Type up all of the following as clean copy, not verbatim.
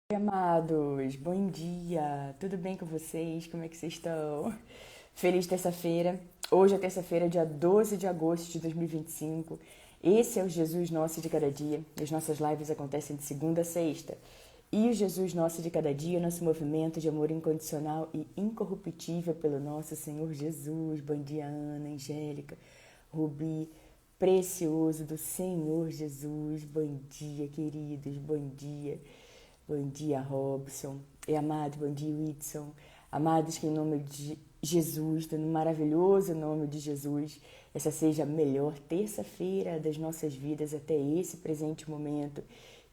Oi, amados, bom dia, tudo bem com vocês? Como é que vocês estão? Feliz terça-feira. Hoje é terça-feira, dia 12 de agosto de 2025. Esse é o Jesus Nosso de Cada Dia. As nossas lives acontecem de segunda a sexta. E o Jesus Nosso de Cada Dia, nosso movimento de amor incondicional e incorruptível pelo nosso Senhor Jesus. Bom dia, Ana, Angélica, Rubi, precioso do Senhor Jesus. Bom dia, queridos, bom dia. Bom dia, Robson. E amado, bom dia, Whitson. Amados, que em nome de Jesus, no maravilhoso nome de Jesus, essa seja a melhor terça-feira das nossas vidas até esse presente momento.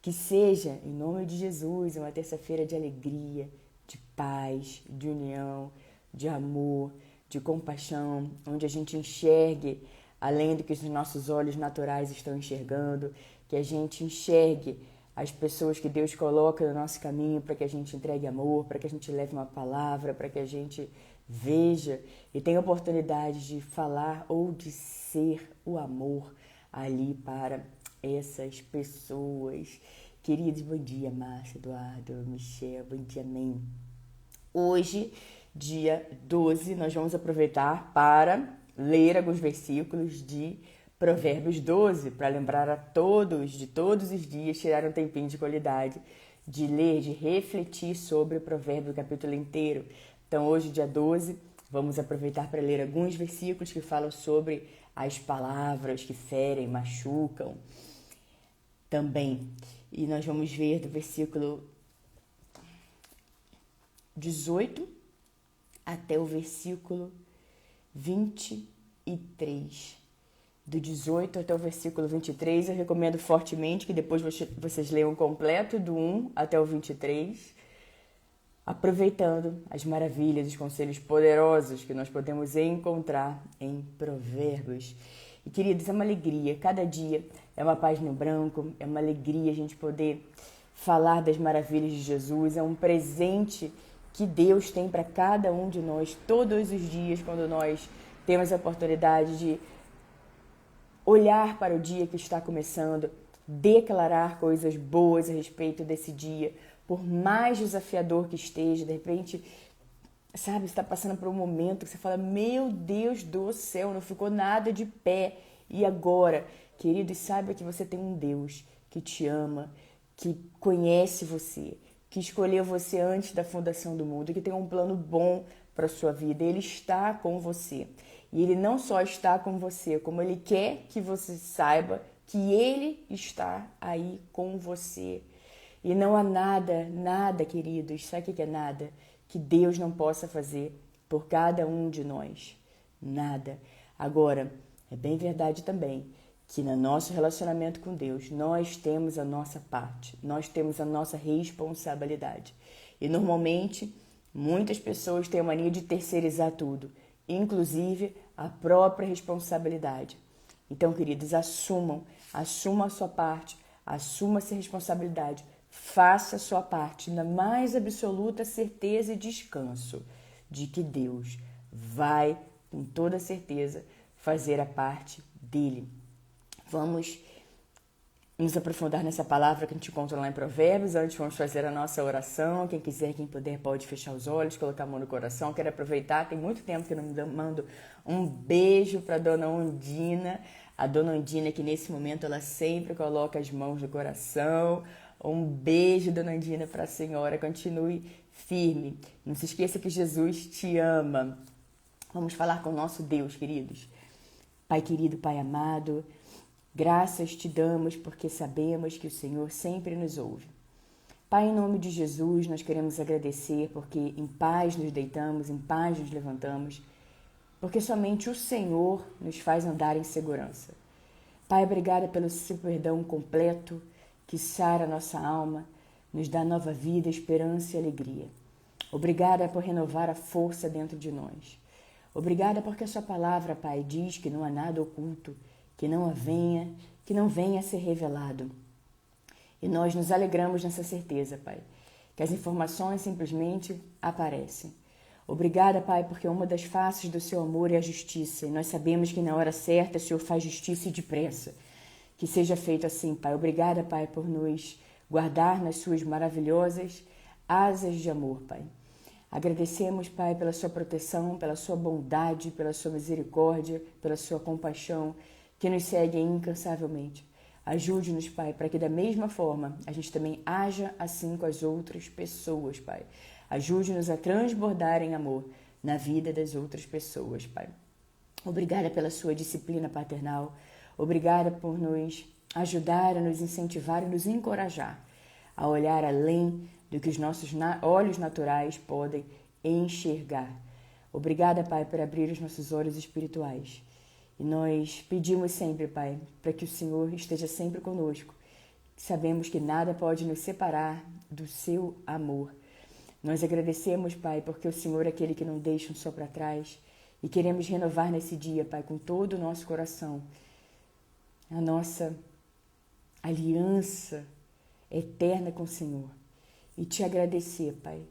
Que seja, em nome de Jesus, uma terça-feira de alegria, de paz, de união, de amor, de compaixão, onde a gente enxergue além do que os nossos olhos naturais estão enxergando, que a gente enxergue as pessoas que Deus coloca no nosso caminho para que a gente entregue amor, para que a gente leve uma palavra, para que a gente veja e tenha oportunidade de falar ou de ser o amor ali para essas pessoas. Queridos, bom dia, Márcia, Eduardo, Michel, bom dia, amém. Hoje, dia 12, nós vamos aproveitar para ler alguns versículos de Provérbios 12, para lembrar a todos, de todos os dias, tirar um tempinho de qualidade, de ler, de refletir sobre o provérbio, o capítulo inteiro. Então, hoje, dia 12, vamos aproveitar para ler alguns versículos que falam sobre as palavras que ferem, machucam também. E nós vamos ver do versículo 18 até o versículo 23. Do 18 até o versículo 23, eu recomendo fortemente que depois vocês leiam completo do 1 até o 23, aproveitando as maravilhas, os conselhos poderosos que nós podemos encontrar em Provérbios. E, queridos, é uma alegria, cada dia é uma página em branco, é uma alegria a gente poder falar das maravilhas de Jesus, é um presente que Deus tem para cada um de nós todos os dias, quando nós temos a oportunidade de olhar para o dia que está começando, declarar coisas boas a respeito desse dia, por mais desafiador que esteja, de repente, sabe, você está passando por um momento que você fala, meu Deus do céu, não ficou nada de pé. E agora, queridos, saiba que você tem um Deus que te ama, que conhece você, que escolheu você antes da fundação do mundo, que tem um plano bom para a sua vida. Ele está com você. E ele não só está com você, como ele quer que você saiba que ele está aí com você. E não há nada, queridos, sabe o que é nada? Que Deus não possa fazer por cada um de nós. Nada. Agora, é bem verdade também que no nosso relacionamento com Deus, nós temos a nossa parte, nós temos a nossa responsabilidade. E normalmente, muitas pessoas têm a mania de terceirizar tudo, inclusive a própria responsabilidade. Então, queridos, assumam a sua parte, assuma essa responsabilidade, faça a sua parte na mais absoluta certeza e descanso de que Deus vai, com toda certeza, fazer a parte dele. Vamos nos aprofundar nessa palavra que a gente encontra lá em Provérbios. Antes vamos fazer a nossa oração. Quem quiser, quem puder, pode fechar os olhos, colocar a mão no coração. Quero aproveitar, tem muito tempo que eu não mando um beijo para a Dona Ondina. A Dona Ondina que nesse momento ela sempre coloca as mãos no coração. Um beijo, Dona Ondina, para a senhora. Continue firme. Não se esqueça que Jesus te ama. Vamos falar com o nosso Deus, queridos. Pai querido, Pai amado, graças te damos porque sabemos que o Senhor sempre nos ouve. Pai, em nome de Jesus, nós queremos agradecer porque em paz nos deitamos, em paz nos levantamos, porque somente o Senhor nos faz andar em segurança. Pai, obrigada pelo seu perdão completo que sara a nossa alma, nos dá nova vida, esperança e alegria. Obrigada por renovar a força dentro de nós. Obrigada porque a sua palavra, Pai, diz que não há nada oculto, que não venha a ser revelado. E nós nos alegramos nessa certeza, Pai, que as informações simplesmente aparecem. Obrigada, Pai, porque uma das faces do seu amor é a justiça, e nós sabemos que na hora certa o Senhor faz justiça e depressa. Que seja feito assim, Pai. Obrigada, Pai, por nos guardar nas suas maravilhosas asas de amor, Pai. Agradecemos, Pai, pela sua proteção, pela sua bondade, pela sua misericórdia, pela sua compaixão, que nos segue incansavelmente. Ajude-nos, Pai, para que da mesma forma a gente também haja assim com as outras pessoas, Pai. Ajude-nos a transbordar em amor na vida das outras pessoas, Pai. Obrigada pela sua disciplina paternal. Obrigada por nos ajudar, a nos incentivar e nos encorajar a olhar além do que os nossos olhos naturais podem enxergar. Obrigada, Pai, por abrir os nossos olhos espirituais. E nós pedimos sempre, Pai, para que o Senhor esteja sempre conosco. Sabemos que nada pode nos separar do seu amor. Nós agradecemos, Pai, porque o Senhor é aquele que não deixa um só para trás. E queremos renovar nesse dia, Pai, com todo o nosso coração, a nossa aliança eterna com o Senhor. E te agradecer, Pai,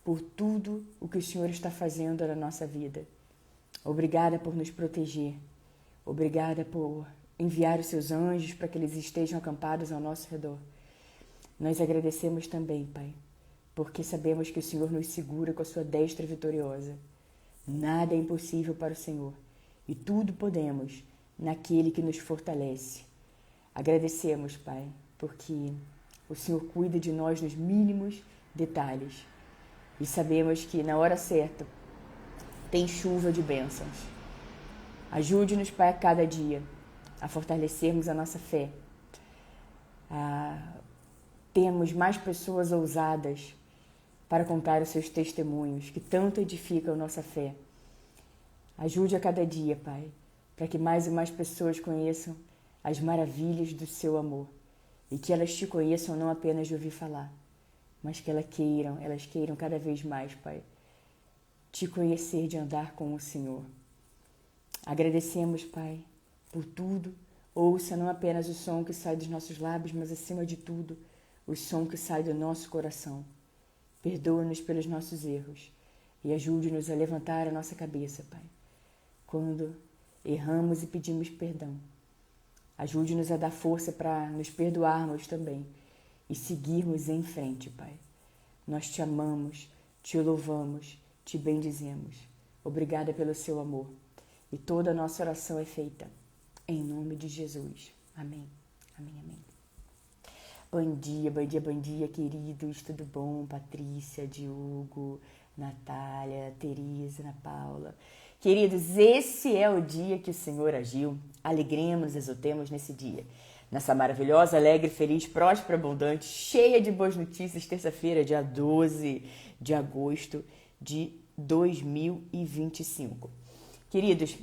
por tudo o que o Senhor está fazendo na nossa vida. Obrigada por nos proteger. Obrigada por enviar os seus anjos para que eles estejam acampados ao nosso redor. Nós agradecemos também, Pai, porque sabemos que o Senhor nos segura com a sua destra vitoriosa. Nada é impossível para o Senhor e tudo podemos naquele que nos fortalece. Agradecemos, Pai, porque o Senhor cuida de nós nos mínimos detalhes e sabemos que na hora certa tem chuva de bênçãos. Ajude-nos, Pai, a cada dia a fortalecermos a nossa fé, a termos mais pessoas ousadas para contar os seus testemunhos, que tanto edificam a nossa fé. Ajude a cada dia, Pai, para que mais e mais pessoas conheçam as maravilhas do seu amor e que elas te conheçam não apenas de ouvir falar, mas que elas queiram cada vez mais, Pai, te conhecer, de andar com o Senhor. Agradecemos, Pai, por tudo. Ouça não apenas o som que sai dos nossos lábios, mas acima de tudo, o som que sai do nosso coração. Perdoa-nos pelos nossos erros e ajude-nos a levantar a nossa cabeça, Pai, quando erramos e pedimos perdão. Ajude-nos a dar força para nos perdoarmos também e seguirmos em frente, Pai. Nós te amamos, te louvamos, te bendizemos. Obrigada pelo seu amor. E toda a nossa oração é feita em nome de Jesus. Amém. Amém, amém. Bom dia, bom dia, bom dia, queridos. Tudo bom? Patrícia, Diogo, Natália, Tereza, Ana Paula. Queridos, esse é o dia que o Senhor agiu. Alegremos, exultemos nesse dia. Nessa maravilhosa, alegre, feliz, próspera, abundante, cheia de boas notícias, terça-feira, dia 12 de agosto de 2025. Queridos,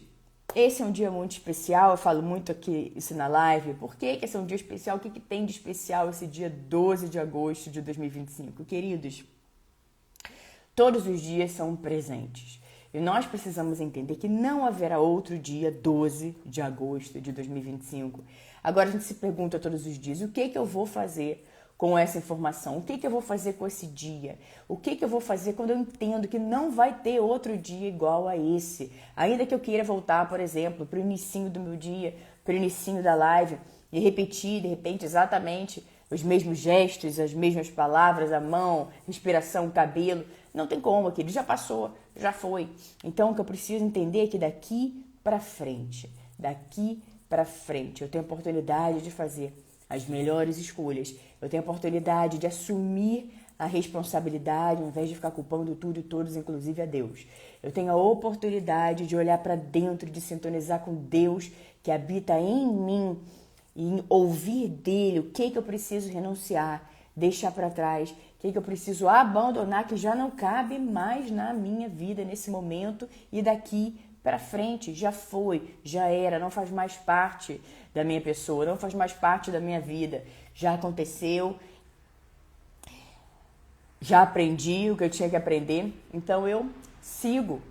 esse é um dia muito especial, eu falo muito aqui isso na live. Por que esse é um dia especial? O que tem de especial esse dia 12 de agosto de 2025? Queridos, todos os dias são presentes. E nós precisamos entender que não haverá outro dia 12 de agosto de 2025. Agora a gente se pergunta todos os dias, o que eu vou fazer com essa informação? O que eu vou fazer com esse dia? O que eu vou fazer quando eu entendo que não vai ter outro dia igual a esse? Ainda que eu queira voltar, por exemplo, para o inicinho do meu dia, para o inicinho da live e repetir, de repente, exatamente os mesmos gestos, as mesmas palavras, a mão, respiração, cabelo. Não tem como, aquilo já passou, já foi. Então, o que eu preciso entender é que daqui para frente, eu tenho a oportunidade de fazer as melhores escolhas. Eu tenho a oportunidade de assumir a responsabilidade, ao invés de ficar culpando tudo e todos, inclusive a Deus. Eu tenho a oportunidade de olhar para dentro, de sintonizar com Deus que habita em mim e ouvir dele o que eu preciso renunciar, deixar para trás, o que eu preciso abandonar, que já não cabe mais na minha vida nesse momento e daqui para frente. Já foi, já era, não faz mais parte da minha pessoa, não faz mais parte da minha vida. Já aconteceu, já aprendi o que eu tinha que aprender, então eu sigo,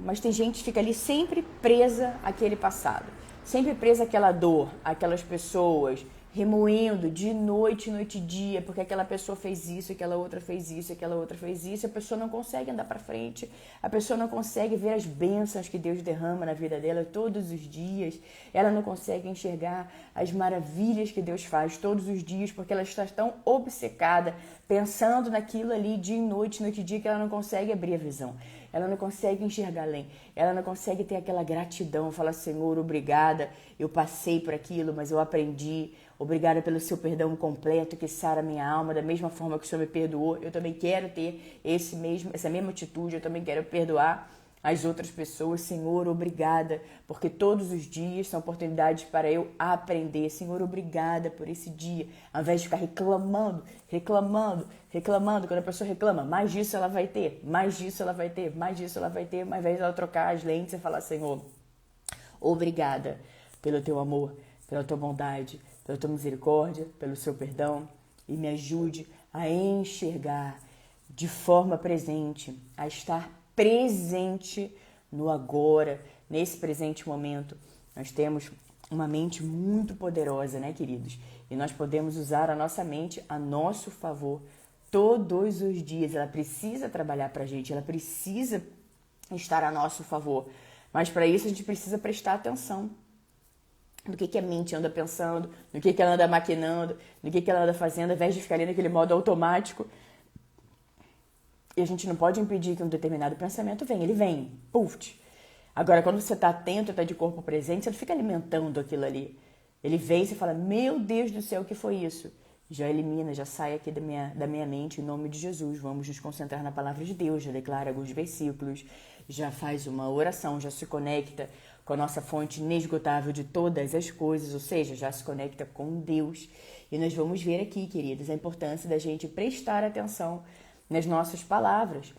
mas tem gente que fica ali sempre presa àquele passado, sempre presa àquela dor, àquelas pessoas, remoendo de noite e dia, porque aquela pessoa fez isso, aquela outra fez isso, aquela outra fez isso, a pessoa não consegue andar para frente, a pessoa não consegue ver as bênçãos que Deus derrama na vida dela todos os dias, ela não consegue enxergar as maravilhas que Deus faz todos os dias, porque ela está tão obcecada, pensando naquilo ali dia e noite e dia, que ela não consegue abrir a visão. Ela não consegue enxergar além. Ela não consegue ter aquela gratidão. Falar, Senhor, obrigada. Eu passei por aquilo, mas eu aprendi. Obrigada pelo seu perdão completo que sara minha alma. Da mesma forma que o Senhor me perdoou, eu também quero ter essa mesma atitude. Eu também quero perdoar as outras pessoas. Senhor, obrigada, porque todos os dias são oportunidades para eu aprender. Senhor, obrigada por esse dia. Ao invés de ficar reclamando, quando a pessoa reclama, mais disso ela vai ter, mais disso ela vai ter, mais disso ela vai ter, mas ao invés de ela trocar as lentes e falar, Senhor, obrigada pelo teu amor, pela tua bondade, pela tua misericórdia, pelo seu perdão, e me ajude a enxergar de forma presente, a estar presente no agora, nesse presente momento. Nós temos uma mente muito poderosa, né, queridos? E nós podemos usar a nossa mente a nosso favor todos os dias. Ela precisa trabalhar pra gente, ela precisa estar a nosso favor. Mas para isso a gente precisa prestar atenção no que a mente anda pensando, no que ela anda maquinando, no que ela anda fazendo, ao invés de ficar ali naquele modo automático. E a gente não pode impedir que um determinado pensamento venha. Ele vem, puf. Agora, quando você está atento, está de corpo presente, você não fica alimentando aquilo ali. Ele vem e você fala, meu Deus do céu, o que foi isso? Já elimina, já sai aqui da minha mente, em nome de Jesus. Vamos nos concentrar na palavra de Deus, já declara alguns versículos, já faz uma oração, já se conecta com a nossa fonte inesgotável de todas as coisas, ou seja, já se conecta com Deus. E nós vamos ver aqui, queridos, a importância da gente prestar atenção nas nossas palavras.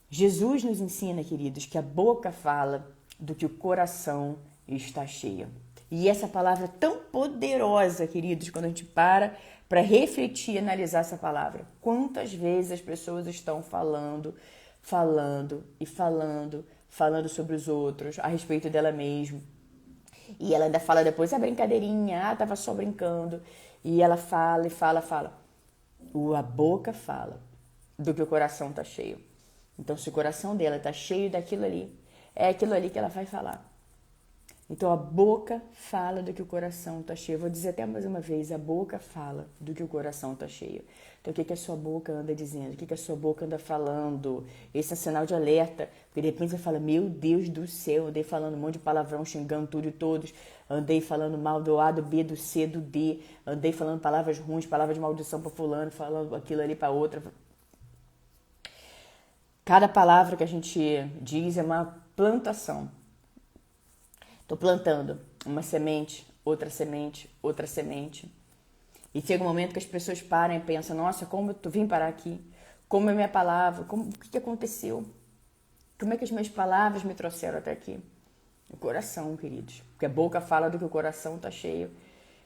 Jesus nos ensina, queridos, que a boca fala do que o coração está cheio. E essa palavra é tão poderosa, queridos, quando a gente para refletir e analisar essa palavra. Quantas vezes as pessoas estão falando sobre os outros, a respeito dela mesma. E ela ainda fala depois, a brincadeirinha, tava só brincando. E ela fala. A boca fala do que o coração tá cheio. Então, se o coração dela tá cheio daquilo ali, é aquilo ali que ela vai falar. Então, a boca fala do que o coração tá cheio. Eu vou dizer até mais uma vez, a boca fala do que o coração tá cheio. Então, o que a sua boca anda dizendo? O que a sua boca anda falando? Esse é um sinal de alerta. Porque de repente você fala, meu Deus do céu, andei falando um monte de palavrão, xingando tudo e todos. Andei falando mal do A, do B, do C, do D. Andei falando palavras ruins, palavras de maldição para fulano, falando aquilo ali para outra. Cada palavra que a gente diz é uma plantação. Estou plantando uma semente, outra semente, outra semente. E chega um momento que as pessoas param e pensam, nossa, como eu vim parar aqui? Como é minha palavra? O que aconteceu? Como é que as minhas palavras me trouxeram até aqui? O coração, queridos. Porque a boca fala do que o coração está cheio.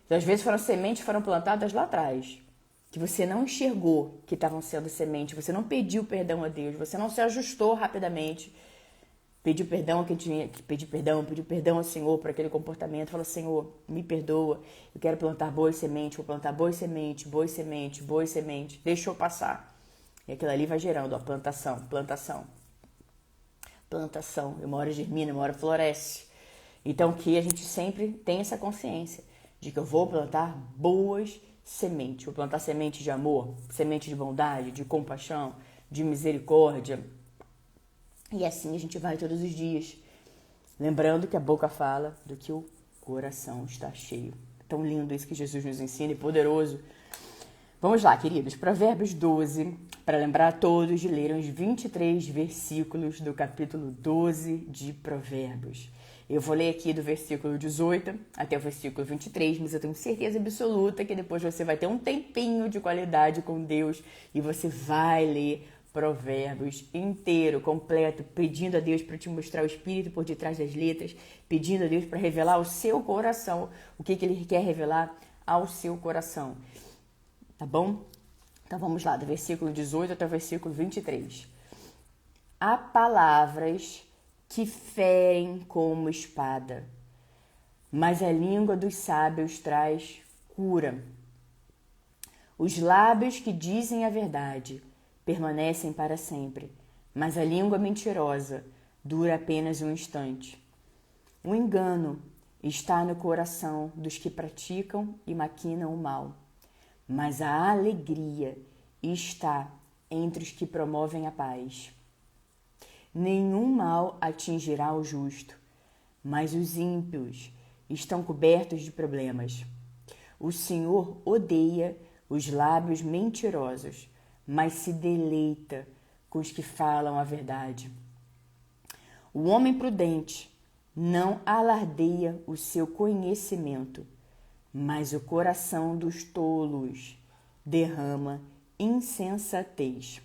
Então, às vezes foram sementes que foram plantadas lá atrás, que você não enxergou que estavam sendo semente, você não pediu perdão a Deus, você não se ajustou rapidamente. Pediu perdão a quem tinha que pedir perdão, pediu perdão ao Senhor por aquele comportamento. Falou, Senhor, me perdoa, eu quero plantar boas sementes, vou plantar boas sementes, boas sementes, boas sementes. Deixou passar. E aquilo ali vai gerando, plantação. E uma hora germina, uma hora floresce. Então que a gente sempre tem essa consciência de que eu vou plantar boas sementes. Vou plantar semente de amor, semente de bondade, de compaixão, de misericórdia. E assim a gente vai todos os dias, lembrando que a boca fala do que o coração está cheio. Tão lindo isso que Jesus nos ensina e poderoso. Vamos lá, queridos, Provérbios 12, para lembrar a todos de lerem os 23 versículos do capítulo 12 de Provérbios. Eu vou ler aqui do versículo 18 até o versículo 23, mas eu tenho certeza absoluta que depois você vai ter um tempinho de qualidade com Deus e você vai ler Provérbios inteiro, completo, pedindo a Deus para te mostrar o Espírito por detrás das letras, pedindo a Deus para revelar ao seu coração o que Ele quer revelar ao seu coração. Tá bom? Então vamos lá, do versículo 18 até o versículo 23. Há palavras que ferem como espada, mas a língua dos sábios traz cura. Os lábios que dizem a verdade permanecem para sempre, mas a língua mentirosa dura apenas um instante. O engano está no coração dos que praticam e maquinam o mal, mas a alegria está entre os que promovem a paz. Nenhum mal atingirá o justo, mas os ímpios estão cobertos de problemas. O Senhor odeia os lábios mentirosos, mas se deleita com os que falam a verdade. O homem prudente não alardeia o seu conhecimento, mas o coração dos tolos derrama insensatez.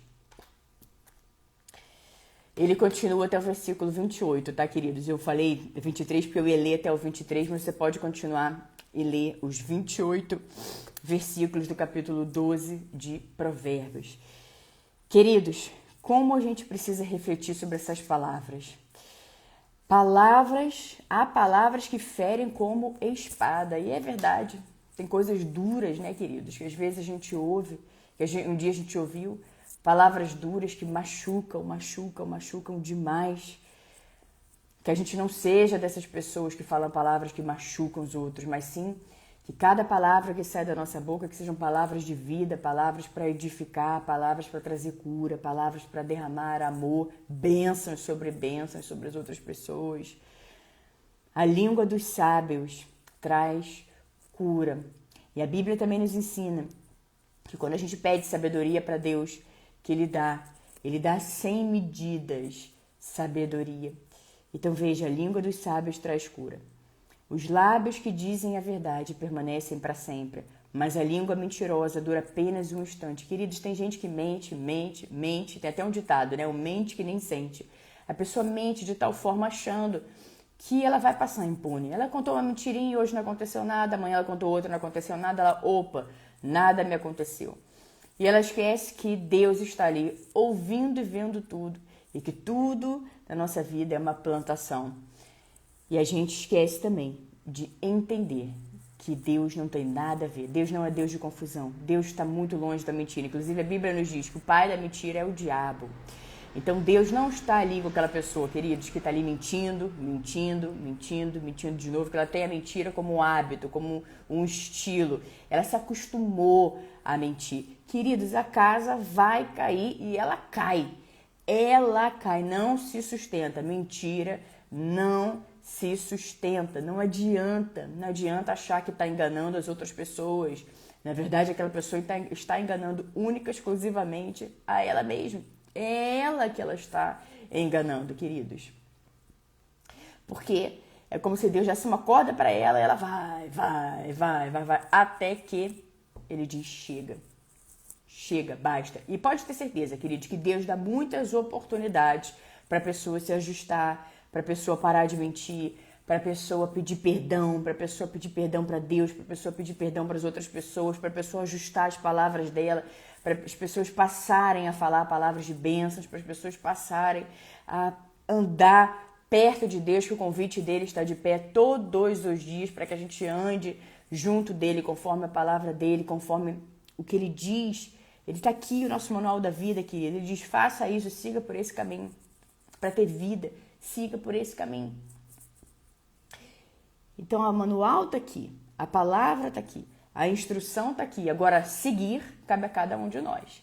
Ele continua até o versículo 28, tá, queridos? Eu falei 23 porque eu ia ler até o 23, mas você pode continuar e ler os 28 versículos do capítulo 12 de Provérbios. Queridos, como a gente precisa refletir sobre essas palavras? Há palavras que ferem como espada, e é verdade. Tem coisas duras, né, queridos? Que às vezes a gente ouve, um dia a gente ouviu, palavras duras que machucam demais. Que a gente não seja dessas pessoas que falam palavras que machucam os outros, mas sim que cada palavra que sai da nossa boca que sejam palavras de vida, palavras para edificar, palavras para trazer cura, palavras para derramar amor, bênçãos sobre as outras pessoas. A língua dos sábios traz cura. E a Bíblia também nos ensina que quando a gente pede sabedoria para Deus, que Ele dá sem medidas sabedoria. Então veja, a língua dos sábios traz cura. Os lábios que dizem a verdade permanecem para sempre, mas a língua mentirosa dura apenas um instante. Queridos, tem gente que mente, tem até um ditado, né? O mente que nem sente. A pessoa mente de tal forma achando que ela vai passar impune. Ela contou uma mentirinha e hoje não aconteceu nada, amanhã ela contou outra, não aconteceu nada, nada me aconteceu. E ela esquece que Deus está ali ouvindo e vendo tudo, e que tudo na nossa vida é uma plantação. E a gente esquece também de entender que Deus não tem nada a ver. Deus não é Deus de confusão. Deus está muito longe da mentira. Inclusive, a Bíblia nos diz que o pai da mentira é o diabo. Então, Deus não está ali com aquela pessoa, queridos, que está ali mentindo de novo, que ela tem a mentira como um hábito, como um estilo. Ela se acostumou a mentir. Queridos, a casa vai cair e ela cai. Ela cai, não se sustenta. Mentira não se sustenta, não adianta achar que está enganando as outras pessoas. Na verdade, aquela pessoa está enganando única e exclusivamente a ela mesma. É ela que ela está enganando, queridos. Porque é como se Deus desse uma corda para ela e ela vai, até que ele diz chega, basta. E pode ter certeza, queridos, que Deus dá muitas oportunidades para a pessoa se ajustar, para a pessoa parar de mentir, para a pessoa pedir perdão, para a pessoa pedir perdão para Deus, para a pessoa pedir perdão para as outras pessoas, para a pessoa ajustar as palavras dela, para as pessoas passarem a falar palavras de bênçãos, para as pessoas passarem a andar perto de Deus, que o convite dele está de pé todos os dias, para que a gente ande junto dele, conforme a palavra dele, conforme o que ele diz. Ele está aqui, o nosso manual da vida, querido. Ele diz, faça isso, siga por esse caminho, para ter vida. Siga por esse caminho. Então, o manual está aqui, a palavra está aqui, a instrução está aqui. Agora, seguir cabe a cada um de nós.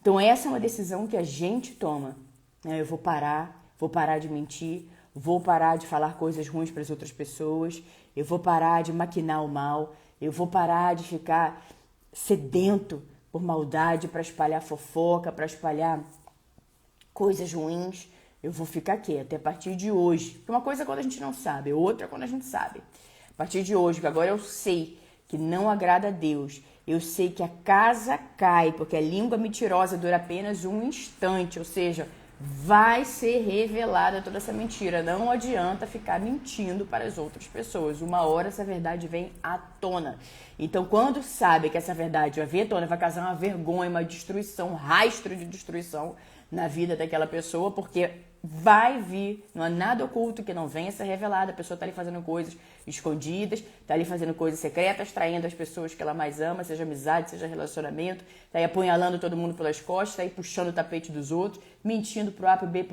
Então, essa é uma decisão que a gente toma. Eu vou parar de mentir, vou parar de falar coisas ruins para as outras pessoas, eu vou parar de maquinar o mal, eu vou parar de ficar sedento por maldade, para espalhar fofoca, para espalhar coisas ruins. Eu vou ficar quieta a partir de hoje. Porque uma coisa é quando a gente não sabe, outra é quando a gente sabe. A partir de hoje, que agora eu sei que não agrada a Deus, eu sei que a casa cai, porque a língua mentirosa dura apenas um instante, ou seja, vai ser revelada toda essa mentira. Não adianta ficar mentindo para as outras pessoas. Uma hora essa verdade vem à tona. Então, quando sabe que essa verdade vai vir à tona, vai causar uma vergonha, uma destruição, um rastro de destruição na vida daquela pessoa, porque vai vir, não há nada oculto que não venha a ser revelado. A pessoa tá ali fazendo coisas escondidas, tá ali fazendo coisas secretas, traindo as pessoas que ela mais ama, seja amizade, seja relacionamento, tá aí apunhalando todo mundo pelas costas, tá aí puxando o tapete dos outros, mentindo pro A, pro B,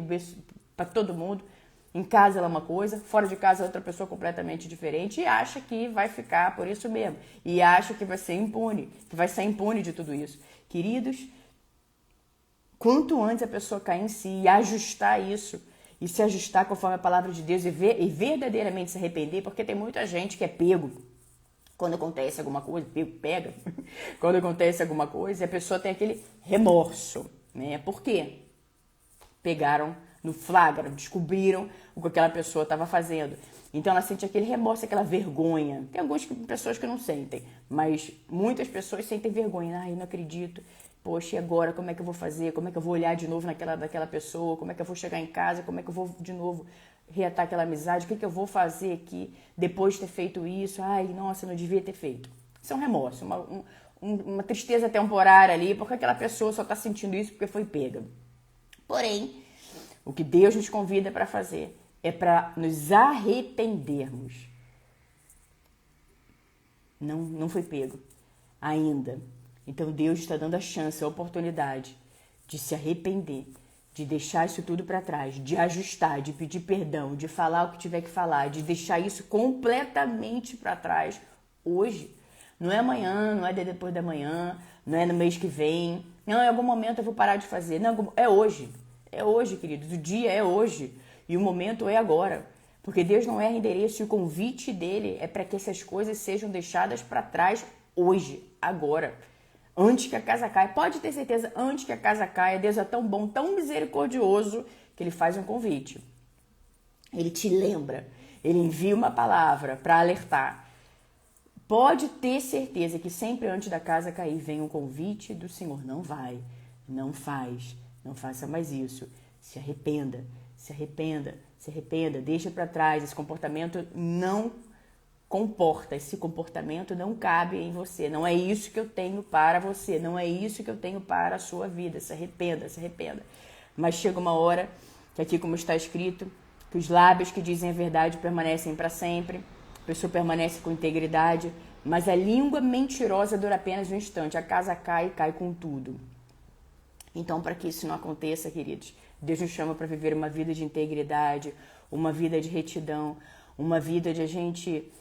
pra todo mundo. Em casa ela é uma coisa, fora de casa é outra pessoa completamente diferente e acha que vai ficar por isso mesmo. E acha que vai ser impune, que vai ser impune de tudo isso. Queridos, quanto antes a pessoa cair em si e ajustar isso, e se ajustar conforme a palavra de Deus e verdadeiramente se arrepender, porque tem muita gente que é pego quando acontece alguma coisa, pega, quando acontece alguma coisa, e a pessoa tem aquele remorso, né? Por quê? Pegaram no flagra, descobriram o que aquela pessoa estava fazendo. Então ela sente aquele remorso, aquela vergonha. Tem algumas pessoas que não sentem, mas muitas pessoas sentem vergonha. Ai, não acredito. Poxa, e agora? Como é que eu vou fazer? Como é que eu vou olhar de novo daquela pessoa? Como é que eu vou chegar em casa? Como é que eu vou de novo reatar aquela amizade? O que eu vou fazer aqui depois de ter feito isso? Ai, nossa, eu não devia ter feito. Isso é um remorso, uma tristeza temporária ali, porque aquela pessoa só está sentindo isso porque foi pega. Porém, o que Deus nos convida para fazer é para nos arrependermos. Não foi pego ainda. Então Deus está dando a chance, a oportunidade de se arrepender, de deixar isso tudo para trás, de ajustar, de pedir perdão, de falar o que tiver que falar, de deixar isso completamente para trás hoje. Não é amanhã, não é depois da manhã, não é no mês que vem. Não, em algum momento eu vou parar de fazer. Não, é hoje. É hoje, queridos. O dia é hoje. E o momento é agora. Porque Deus não erra endereço e o convite dele é para que essas coisas sejam deixadas para trás hoje, agora. Antes que a casa caia. Pode ter certeza, antes que a casa caia, Deus é tão bom, tão misericordioso, que ele faz um convite. Ele te lembra. Ele envia uma palavra para alertar. Pode ter certeza que sempre antes da casa cair vem um convite do Senhor. Não vai, não faz, não faça mais isso. Se arrependa, se arrependa, se arrependa. Deixa para trás. Esse comportamento não comporta, esse comportamento não cabe em você. Não é isso que eu tenho para você. Não é isso que eu tenho para a sua vida. Se arrependa, se arrependa. Mas chega uma hora que aqui como está escrito, que os lábios que dizem a verdade permanecem para sempre. A pessoa permanece com integridade, mas a língua mentirosa dura apenas um instante. A casa cai e cai com tudo. Então, para que isso não aconteça, queridos, Deus nos chama para viver uma vida de integridade, uma vida de retidão, uma vida de a gente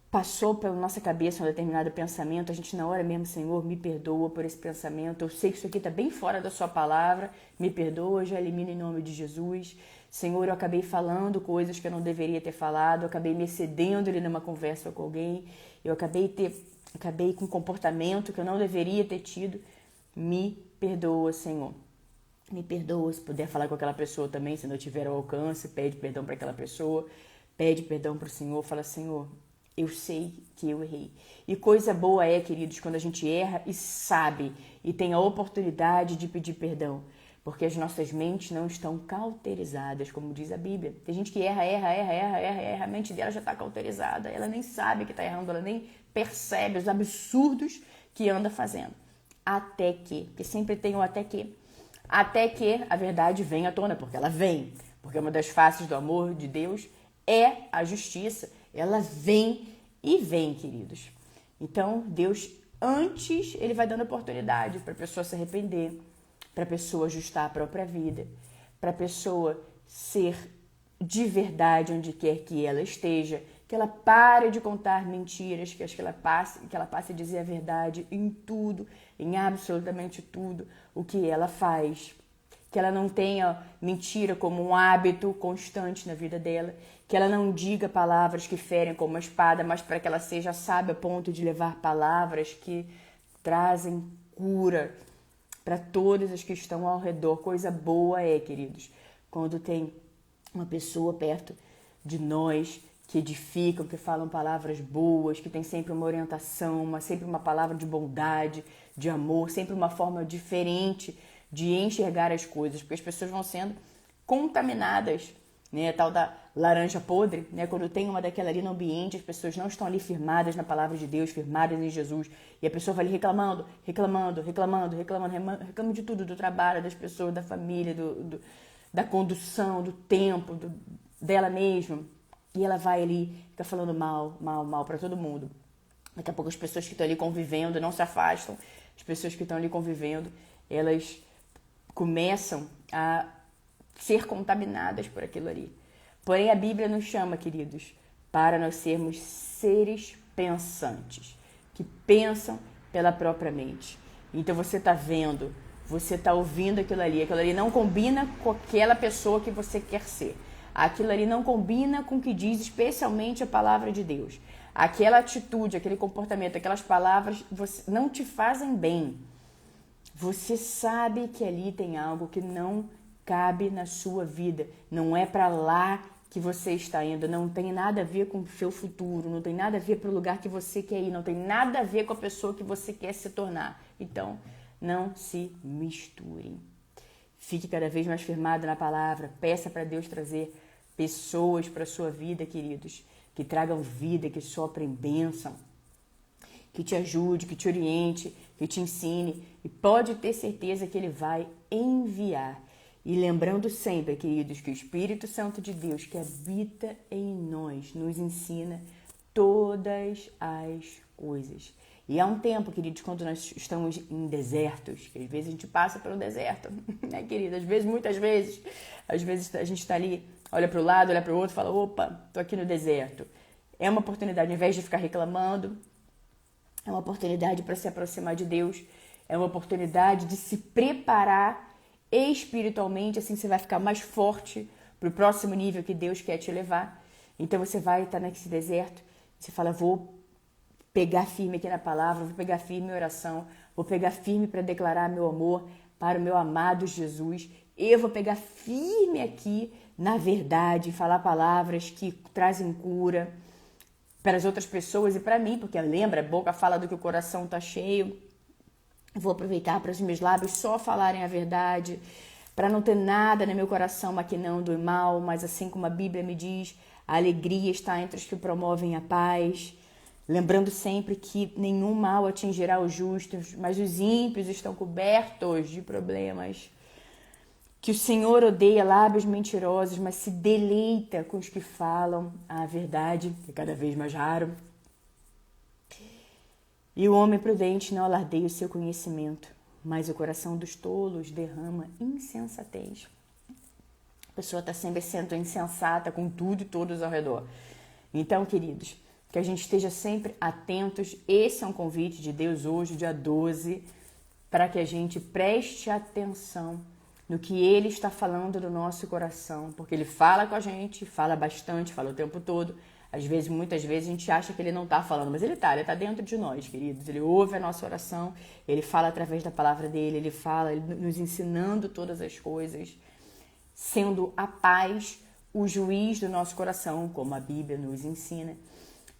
passou pela nossa cabeça um determinado pensamento, a gente na hora mesmo, Senhor, me perdoa por esse pensamento, eu sei que isso aqui está bem fora da sua palavra, me perdoa, já elimina em nome de Jesus. Senhor, eu acabei falando coisas que eu não deveria ter falado, eu acabei me excedendo ali numa conversa com alguém, eu acabei com um comportamento que eu não deveria ter tido. Me perdoa, Senhor. Me perdoa, se puder falar com aquela pessoa também, se não tiver ao alcance, pede perdão para aquela pessoa, pede perdão para o Senhor, fala, Senhor, eu sei que eu errei. E coisa boa é, queridos, quando a gente erra e sabe e tem a oportunidade de pedir perdão. Porque as nossas mentes não estão cauterizadas, como diz a Bíblia. Tem gente que erra, a mente dela já está cauterizada. Ela nem sabe que está errando, ela nem percebe os absurdos que anda fazendo. Até que, porque sempre tem o até que a verdade venha à tona, porque ela vem. Porque uma das faces do amor de Deus é a justiça. Ela vem e vem, queridos. Então, Deus, antes, ele vai dando oportunidade para a pessoa se arrepender, para a pessoa ajustar a própria vida, para a pessoa ser de verdade onde quer que ela esteja, que ela pare de contar mentiras, que ela passe a dizer a verdade em tudo, em absolutamente tudo o que ela faz. Que ela não tenha mentira como um hábito constante na vida dela, que ela não diga palavras que ferem como uma espada, mas para que ela seja sábia a ponto de levar palavras que trazem cura para todas as que estão ao redor. Coisa boa é, queridos, quando tem uma pessoa perto de nós que edificam, que falam palavras boas, que tem sempre uma orientação, sempre uma palavra de bondade, de amor, sempre uma forma diferente de enxergar as coisas, porque as pessoas vão sendo contaminadas, né? A tal da laranja podre, né? Quando tem uma daquela ali no ambiente, as pessoas não estão ali firmadas na palavra de Deus, firmadas em Jesus, e a pessoa vai ali reclamando, reclama de tudo, do trabalho, das pessoas, da família, da condução, do tempo, dela mesma, e ela vai ali, fica falando mal para todo mundo. Daqui a pouco as pessoas que estão ali convivendo não se afastam, as pessoas que estão ali convivendo, elas começam a ser contaminadas por aquilo ali. Porém, a Bíblia nos chama, queridos, para nós sermos seres pensantes, que pensam pela própria mente. Então você está vendo, você está ouvindo aquilo ali não combina com aquela pessoa que você quer ser. Aquilo ali não combina com o que diz especialmente a palavra de Deus. Aquela atitude, aquele comportamento, aquelas palavras não te fazem bem. Você sabe que ali tem algo que não cabe na sua vida. Não é para lá que você está indo. Não tem nada a ver com o seu futuro. Não tem nada a ver para o lugar que você quer ir. Não tem nada a ver com a pessoa que você quer se tornar. Então, não se misturem. Fique cada vez mais firmado na palavra. Peça para Deus trazer pessoas para a sua vida, queridos, que tragam vida, que soprem bênção, que te ajude, que te oriente, que te ensine. E pode ter certeza que Ele vai enviar. E lembrando sempre, queridos, que o Espírito Santo de Deus que habita em nós nos ensina todas as coisas. E há um tempo, queridos, quando nós estamos em desertos, que às vezes a gente passa pelo deserto, né, querido? Muitas vezes a gente está ali, olha para o lado, olha para o outro e fala, opa, tô aqui no deserto. É uma oportunidade, ao invés de ficar reclamando, é uma oportunidade para se aproximar de Deus, é uma oportunidade de se preparar espiritualmente, assim você vai ficar mais forte para o próximo nível que Deus quer te levar. Então você vai estar nesse deserto, você fala, vou pegar firme aqui na palavra, vou pegar firme em oração, vou pegar firme para declarar meu amor para o meu amado Jesus. Eu vou pegar firme aqui na verdade, falar palavras que trazem cura para as outras pessoas e para mim, porque lembra, a boca fala do que o coração está cheio. Vou aproveitar para os meus lábios só falarem a verdade, para não ter nada no meu coração maquinando o mal, mas assim como a Bíblia me diz, a alegria está entre os que promovem a paz. Lembrando sempre que nenhum mal atingirá os justos, mas os ímpios estão cobertos de problemas. Que o Senhor odeia lábios mentirosos, mas se deleita com os que falam a verdade, que é cada vez mais raro. E o homem prudente não alardeia o seu conhecimento, mas o coração dos tolos derrama insensatez. A pessoa está sempre sendo insensata com tudo e todos ao redor. Então, queridos, que a gente esteja sempre atentos. Esse é um convite de Deus hoje, dia 12, para que a gente preste atenção no que Ele está falando do nosso coração, porque Ele fala com a gente, fala bastante, fala o tempo todo. Às vezes, muitas vezes, a gente acha que Ele não está falando, mas Ele está dentro de nós, queridos. Ele ouve a nossa oração, Ele fala através da palavra dEle, Ele fala, Ele nos ensinando todas as coisas, sendo a paz o juiz do nosso coração, como a Bíblia nos ensina.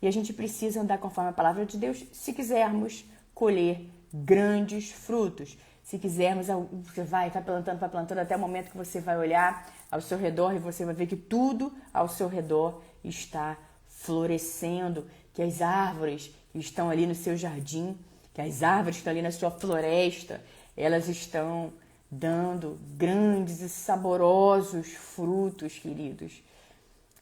E a gente precisa andar conforme a palavra de Deus se quisermos colher grandes frutos. Se quisermos, você vai plantando até o momento que você vai olhar ao seu redor e você vai ver que tudo ao seu redor está florescendo, que as árvores que estão ali no seu jardim, que as árvores que estão ali na sua floresta, elas estão dando grandes e saborosos frutos, queridos.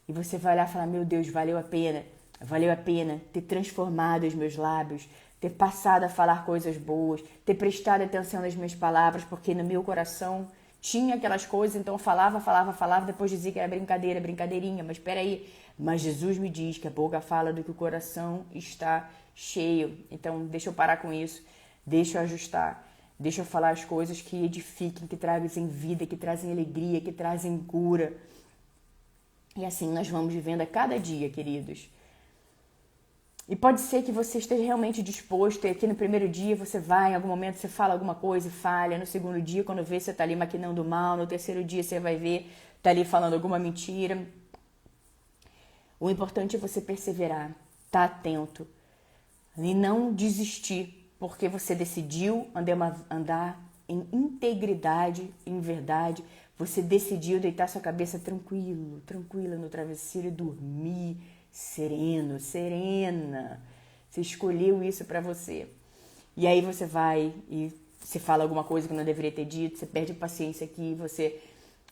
E você vai olhar e falar, meu Deus, valeu a pena ter transformado os meus lábios, ter passado a falar coisas boas, ter prestado atenção nas minhas palavras, porque no meu coração tinha aquelas coisas, então eu falava, depois dizia que era brincadeirinha, mas peraí. Mas Jesus me diz que a boca fala do que o coração está cheio. Então deixa eu parar com isso, deixa eu ajustar, deixa eu falar as coisas que edifiquem, que trazem vida, que trazem alegria, que trazem cura. E assim nós vamos vivendo a cada dia, queridos. E pode ser que você esteja realmente disposto, e aqui no primeiro dia você vai, em algum momento você fala alguma coisa e falha, no segundo dia quando vê você está ali maquinando mal, no terceiro dia você vai ver, está ali falando alguma mentira. O importante é você perseverar, estar atento e não desistir, porque você decidiu andar em integridade, em verdade, você decidiu deitar sua cabeça tranquila no travesseiro e dormir sereno, serena. Você escolheu isso para você. E aí você vai e você fala alguma coisa que não deveria ter dito, você perde a paciência aqui, você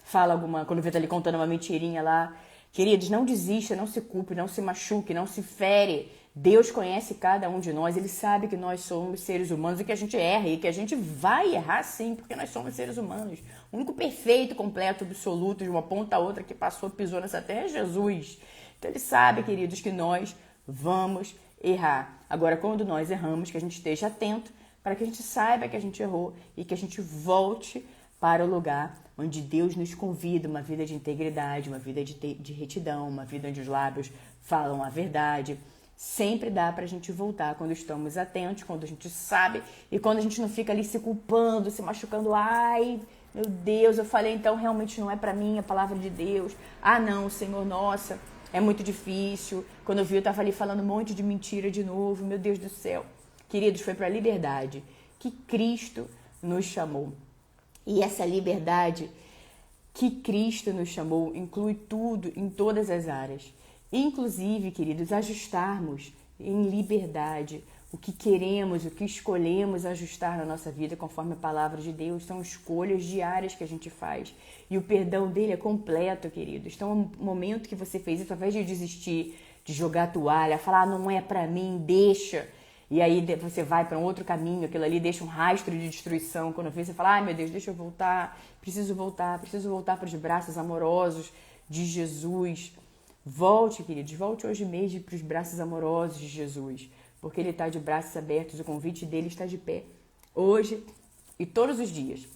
fala quando vê tá ali contando uma mentirinha lá. Queridos, não desista, não se culpe, não se machuque, não se fere. Deus conhece cada um de nós, Ele sabe que nós somos seres humanos e que a gente erra e que a gente vai errar sim, porque nós somos seres humanos. O único perfeito, completo, absoluto, de uma ponta a outra que pisou nessa terra é Jesus. Então Ele sabe, queridos, que nós vamos errar. Agora, quando nós erramos, que a gente esteja atento para que a gente saiba que a gente errou e que a gente volte para o lugar onde Deus nos convida, uma vida de integridade, uma vida de retidão, uma vida onde os lábios falam a verdade. Sempre dá pra gente voltar quando estamos atentos, quando a gente sabe e quando a gente não fica ali se culpando, se machucando. Ai, meu Deus, eu falei, então realmente não é pra mim a palavra de Deus. Ah, não, Senhor, nossa, é muito difícil. Quando eu vi, eu tava ali falando um monte de mentira de novo. Meu Deus do céu. Queridos, foi pra liberdade que Cristo nos chamou. E essa liberdade que Cristo nos chamou inclui tudo em todas as áreas. Inclusive, queridos, ajustarmos em liberdade o que queremos, o que escolhemos ajustar na nossa vida conforme a palavra de Deus. São escolhas diárias que a gente faz. E o perdão dele é completo, queridos. Então, o momento que você fez isso, ao invés de desistir, de jogar a toalha, falar, não é pra mim, deixa. E aí você vai para um outro caminho, aquilo ali deixa um rastro de destruição. Quando você fala, ai meu Deus, deixa eu voltar, preciso voltar para os braços amorosos de Jesus. Volte, queridos, volte hoje mesmo para os braços amorosos de Jesus, porque Ele está de braços abertos, o convite dele está de pé, hoje e todos os dias.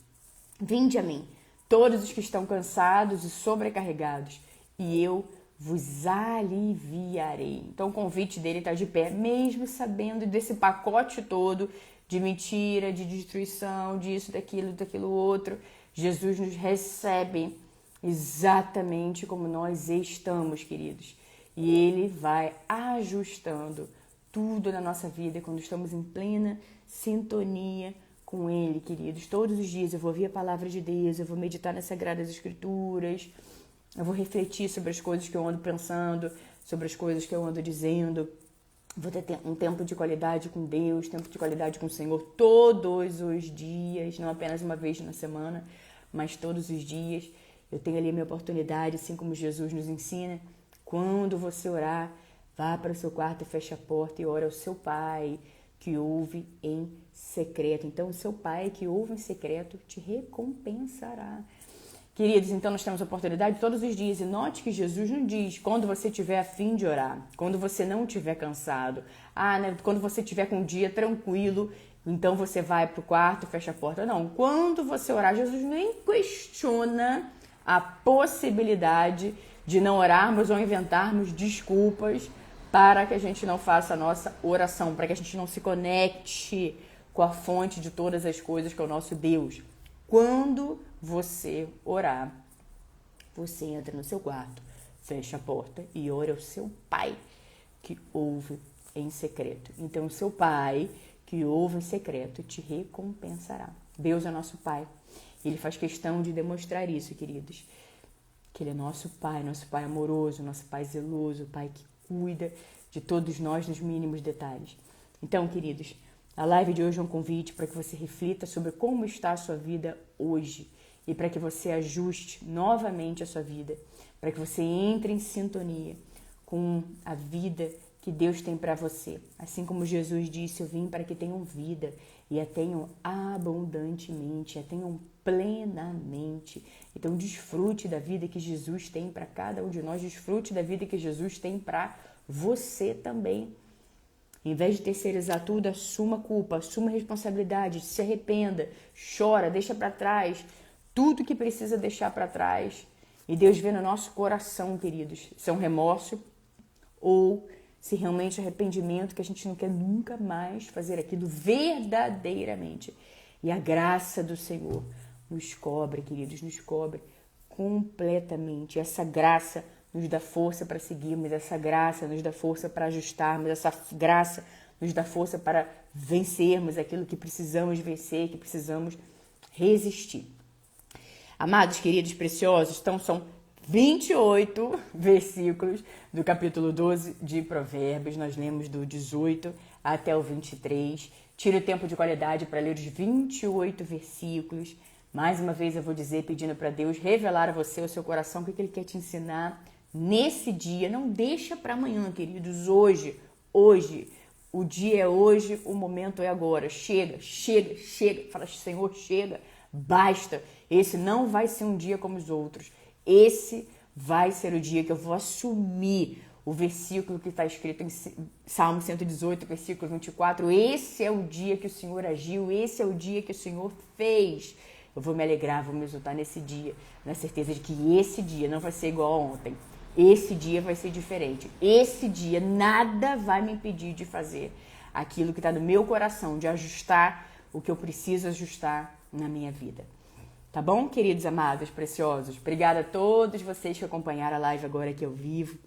Vinde a mim, todos os que estão cansados e sobrecarregados, e eu vos aliviarei. Então o convite dele está de pé, mesmo sabendo desse pacote todo de mentira, de destruição, disso, daquilo outro. Jesus nos recebe exatamente como nós estamos, queridos. E Ele vai ajustando tudo na nossa vida quando estamos em plena sintonia com Ele, queridos. Todos os dias eu vou ouvir a palavra de Deus, eu vou meditar nas Sagradas Escrituras, eu vou refletir sobre as coisas que eu ando pensando, sobre as coisas que eu ando dizendo. Vou ter um tempo de qualidade com Deus, tempo de qualidade com o Senhor todos os dias, não apenas uma vez na semana, mas todos os dias. Eu tenho ali a minha oportunidade, assim como Jesus nos ensina. Quando você orar, vá para o seu quarto e feche a porta e ora ao seu Pai, que ouve em secreto. Então, o seu Pai que ouve em secreto te recompensará. Queridos, então nós temos a oportunidade todos os dias. E note que Jesus não diz quando você tiver a fim de orar, quando você não estiver cansado. Quando você estiver com um dia tranquilo, então você vai para o quarto e fecha a porta. Não, quando você orar, Jesus nem questiona a possibilidade de não orarmos ou inventarmos desculpas para que a gente não faça a nossa oração, para que a gente não se conecte com a fonte de todas as coisas, que é o nosso Deus. Quando você orar, você entra no seu quarto, fecha a porta e ora ao seu Pai que ouve em secreto. Então, o seu Pai que ouve em secreto te recompensará. Deus é nosso Pai. Ele faz questão de demonstrar isso, queridos. Que Ele é nosso Pai amoroso, nosso Pai zeloso, Pai que cuida de todos nós nos mínimos detalhes. Então, queridos, a live de hoje é um convite para que você reflita sobre como está a sua vida hoje e para que você ajuste novamente a sua vida, para que você entre em sintonia com a vida que Deus tem para você. Assim como Jesus disse, eu vim para que tenham vida e a tenham abundantemente, a tenham plenamente. Então desfrute da vida que Jesus tem para cada um de nós, desfrute da vida que Jesus tem para você também. Em vez de terceirizar tudo, assuma a culpa, assuma a responsabilidade, se arrependa, chora, deixa para trás tudo que precisa deixar para trás. E Deus vê no nosso coração, queridos, se é um remorso ou se realmente é arrependimento, que a gente não quer nunca mais fazer aquilo verdadeiramente. E a graça do Senhor nos cobre, queridos, nos cobre completamente. Essa graça nos dá força para seguirmos, essa graça nos dá força para ajustarmos, essa graça nos dá força para vencermos aquilo que precisamos vencer, que precisamos resistir. Amados, queridos, preciosos, então são 28 versículos do capítulo 12 de Provérbios. Nós lemos do 18 até o 23. Tire o tempo de qualidade para ler os 28 versículos. Mais uma vez eu vou dizer, pedindo para Deus revelar a você, o seu coração, o que Ele quer te ensinar nesse dia. Não deixa para amanhã, queridos. Hoje. O dia é hoje, o momento é agora. Chega. Fala, Senhor, chega. Basta. Esse não vai ser um dia como os outros. Esse vai ser o dia que eu vou assumir o versículo que está escrito em Salmo 118, versículo 24. Esse é o dia que o Senhor agiu. Esse é o dia que o Senhor fez. Eu vou me alegrar, vou me exultar nesse dia, na certeza de que esse dia não vai ser igual a ontem. Esse dia vai ser diferente. Esse dia nada vai me impedir de fazer aquilo que está no meu coração, de ajustar o que eu preciso ajustar na minha vida. Tá bom, queridos amados, preciosos? Obrigada a todos vocês que acompanharam a live agora aqui ao vivo.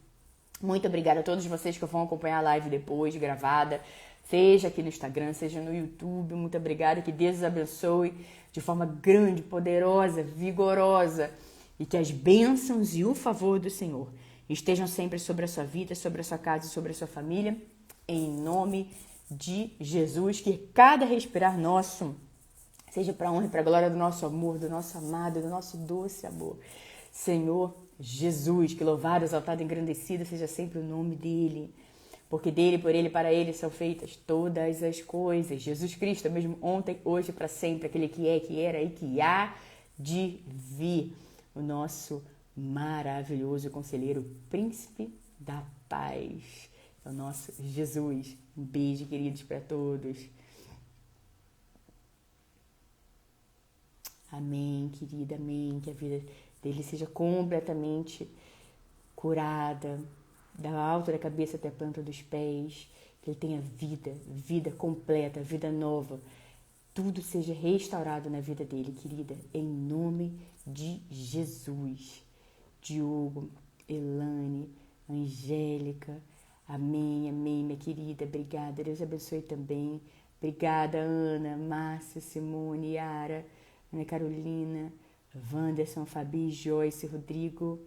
Muito obrigada a todos vocês que vão acompanhar a live depois, gravada. Seja aqui no Instagram, seja no YouTube. Muito obrigada. Que Deus os abençoe de forma grande, poderosa, vigorosa. E que as bênçãos e o favor do Senhor estejam sempre sobre a sua vida, sobre a sua casa e sobre a sua família. Em nome de Jesus. Que cada respirar nosso seja para a honra e para a glória do nosso amor, do nosso amado, do nosso doce amor. Senhor Jesus, que louvado, exaltado, engrandecido seja sempre o nome dEle. Porque dEle, por Ele e para Ele são feitas todas as coisas. Jesus Cristo, mesmo ontem, hoje e para sempre, aquele que é, que era e que há de vir. O nosso maravilhoso conselheiro, príncipe da paz. É o nosso Jesus. Um beijo, queridos, para todos. Amém, querida, amém. Que a vida dele seja completamente curada, da alta da cabeça até a planta dos pés. Que ele tenha vida completa, vida nova. Tudo seja restaurado na vida dele, querida, em nome de Jesus. Diogo, Elane, Angélica, amém, minha querida, obrigada. Deus abençoe também. Obrigada, Ana, Márcia, Simone, Yara, Ana Carolina, Wanderson, Fabi, Joyce, Rodrigo,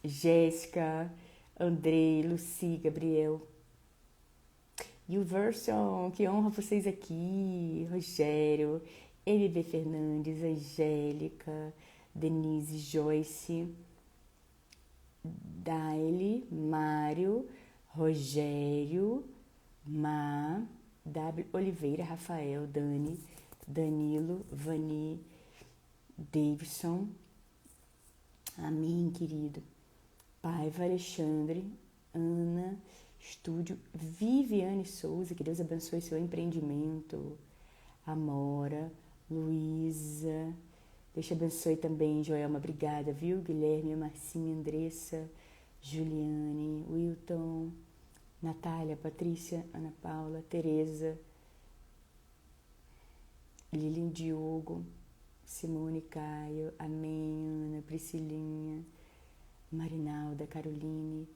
Jéssica, Andrei, Luci, Gabriel. E o Verson, que honra vocês aqui. Rogério, MB Fernandes, Angélica, Denise, Joyce, Daile, Mário, Rogério, W. Oliveira, Rafael, Dani, Danilo, Vani, Davidson. Amém, querido. Paiva, Alexandre, Ana, Estúdio, Viviane Souza, que Deus abençoe seu empreendimento. Amora, Luísa, Deus te abençoe também, Joelma, obrigada, viu? Guilherme, Marcinha, Andressa, Juliane, Wilton, Natália, Patrícia, Ana Paula, Tereza, Lilian, Diogo, Simone, Caio, amém, Ana, Priscilinha, Marinalda, Caroline,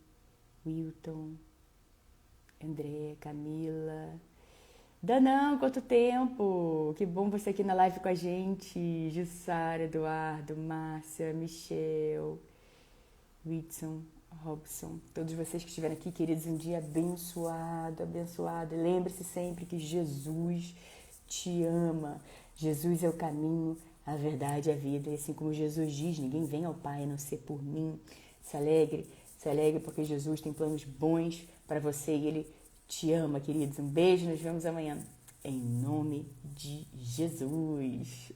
Wilton, André, Camila. Danão, quanto tempo! Que bom você aqui na live com a gente. Jussara, Eduardo, Márcia, Michel, Whitson, Robson. Todos vocês que estiveram aqui, queridos, um dia abençoado, abençoado. Lembre-se sempre que Jesus te ama. Jesus é o caminho, a verdade e a vida. E assim como Jesus diz, ninguém vem ao Pai a não ser por mim. Se alegre porque Jesus tem planos bons para você e Ele te ama, queridos. Um beijo, nos vemos amanhã. Em nome de Jesus.